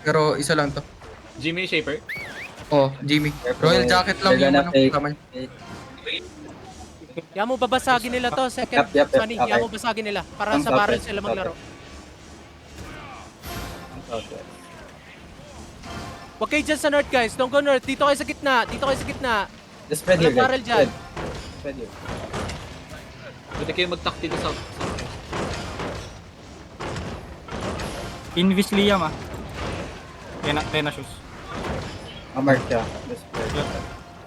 Pero isa lang to. Jimmy Shaper. Oh, Jimmy. Careful, Royal jacket lang they're yung gonna ano, fake. kasama niya. Yan mo babasagin nila to, second. Yep, Sunny, okay. yan mo babasagin nila. Para Come sa barrel southwest, sila maglaro. Southwest. Huwag kayo dyan sa north guys, don't go north. Dito kayo sa gitna, dito kayo sa gitna. Just spread here, Walang barrel guys. dyan. Spread here. Pwede kayo mag-tuck dito sa... Invis Liam ah. Tena shoes. Mark siya. Just spread. Yep.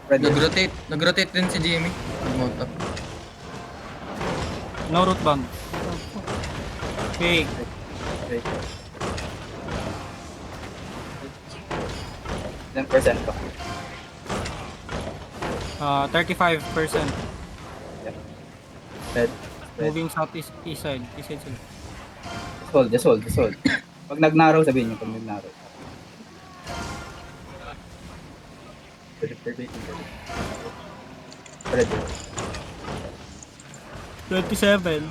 Spread here. Nag-rotate din si Jimmy. Nag-mount up. No root bound. Okay. Okay. 10% ko. 35%. Spread. Moving southeast east side. East side sila. Just hold. Pag nag-narrow, sabihin nyo pag nag-narrow. Spread here. 27.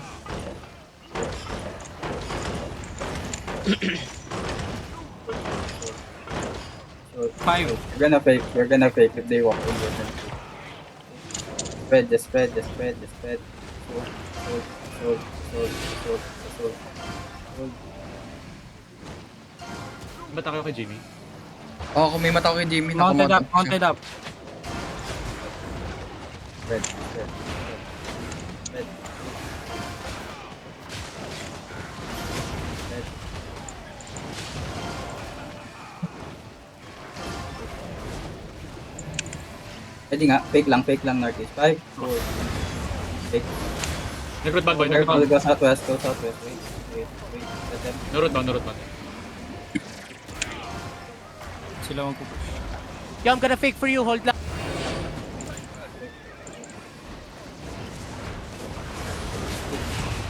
So, 5. We're gonna fake if they walk in. We're gonna fake. Spread, just spread. Hold. Ba't ako kay Jimmy? Oh, kung may mata ko kay Jimmy, Mounted nakamount up. up Mounted siya. up. Spread. Pwede nga, fake lang northeast. 5, 4, fake. Nag-root band boy, nag-root band. Go southwest. Wait. Let them. No-root band. Sila magpupush. Yeah, I'm gonna fake for you, hold lang.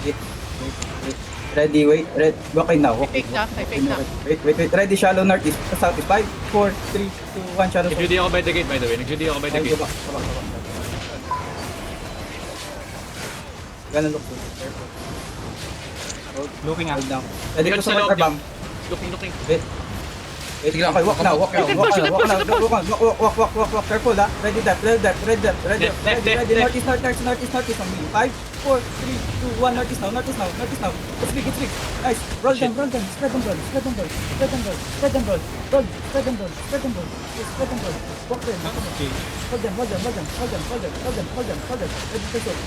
Wait. Ready, wait. Walk in now. I fake na, I fake na. Wait. Ready, shallow northeast. Southeast. 5, 4, 3, 2, 1, shallow. Nag-GD ako by the gate, by the way. Nag-GD ako by the Go gate. back. Gonna look good. Careful. Looking ah. Hold down. Ready Ingat ko sa sa loob, water bomb. Looking. Wait. Sige lang, Okay, walk now. You can push. Walk. Careful, ha. Ready that. Left. Ready. Northeast. On me. 5, 4, 3, 2, 1. Northeast now. It's big. Nice. Roll them. Spread them, roll. Spread them, roll. Roll. Spread them, roll. Yes, spread them, roll. Walk them. Okay. Hold them. Ready to shoot.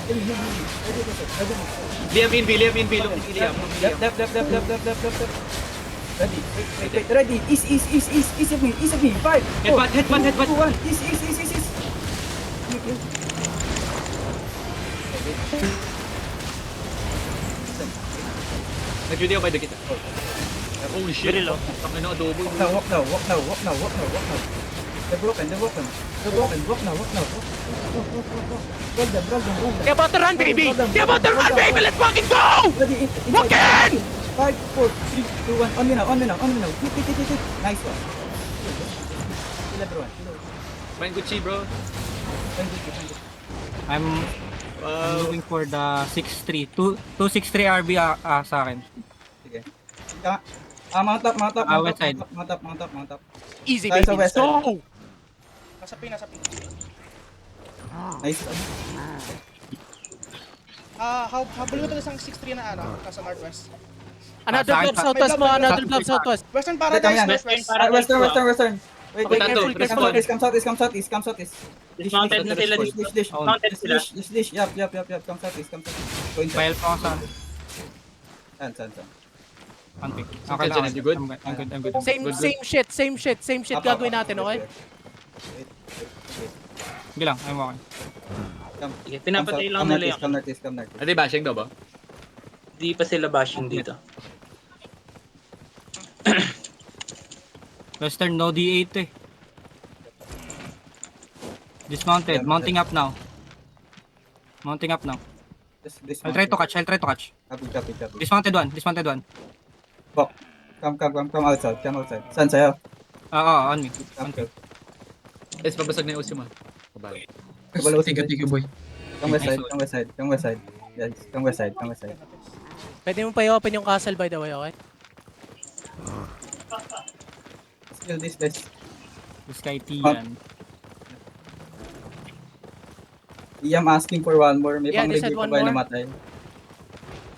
Heal me. Ready to shoot. Liam in B. Liam. Left. Ready. Wait. Ready. East of me. 5, 4, Headbutt. 2, 1. East. Nag-GD ako by the gate. Holy shit. Tangin na adobo. Walk now. They're broken. Walk now. Roll them. They're about to run, baby! Let's fucking go! Ready. Walk in! 5, 4, 3, 2, 1. On me now. Hit. Nice one. Kill everyone. Find Gucci, bro. Find it. I'm looking for the 6-3. 2-6-3 RB sa akin. Sige. Mount up. West side. Mount up. Easy, Guys, baby, sa west let's side. go! Nasa pin. Nice. Habol mo to isang 6-3 na nasa northwest. Another Saan? blob southwest mo, another blob southwest. Western Wait, Paradise, yan. northwest. Western. Wait. Potato, Come southeast. Dismounted na sila. Dish. Dismounted sila. Dish. Yup. Come southeast. Go inside. File pa ako sa Saan. unpick. Okay, Jen, you good? I'm good. Same shit gagawin natin, okay? Wait. Sige lang, I'm okay. Come. Sige, pinapatay lang nila yan. Come northeast. Ano bashing daw ba? Di pa sila bashing dito. Western no D8 eh. Dismounted, mounting up now. I'll try to catch. Copy. Dismounted one. Walk. Come outside. Saan sa'yo? On me. Okay. Yes, babasag na yung usi mo. Kabalo. Tiga boy. Come west side. Yes, come west side. Pwede mo pa i-open yung castle by the way, okay? Kill this, guys. This kay Tian. I'm asking for one more. May Yeah, pang they said review one pa ba more. namatay?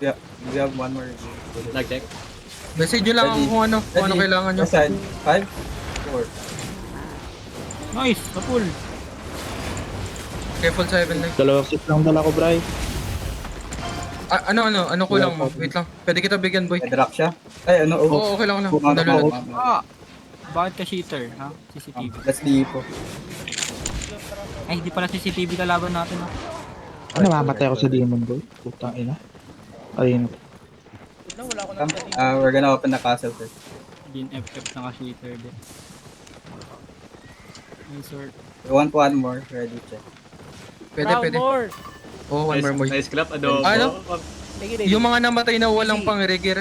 Yeah, we have one more review. Lag check. Message nyo lang Ready. kung ano kailangan nyo. Side. 5, 4. Nice, kapul. Careful 7 lang. Dalawang sit lang dala ko, Bray. Ano kulang mo? Wait lang. Pwede kita bigyan, boy. May drop siya. Ay, ano, oh. Oo, okay lang. Kumama Dalawa. ko. Ah! Bakit ka cheater, ha? CCTV. Let's leave po. Ay, hindi pala CCTV kalaban natin, ha? Ano, mamatay ako sa Demon Boy. Putang ina. Ayun. Na, wala ko na. We're gonna open the castle first. Din FF naka-cheater din. Nice sword. We want one more. Ready, check. Pwede, Round pwede. more. Oo, one more, boy. Nice clap, adobo. Ano? Take it easy. Yung mga namatay na walang pang-regir,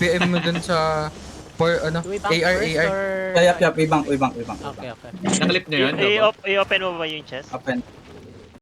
PM mo dun sa Do we bank AR. first or... Yeah, yup, we bank. Okay. Naklip nyo yun, adobo. I-open mo ba yung chest? Open.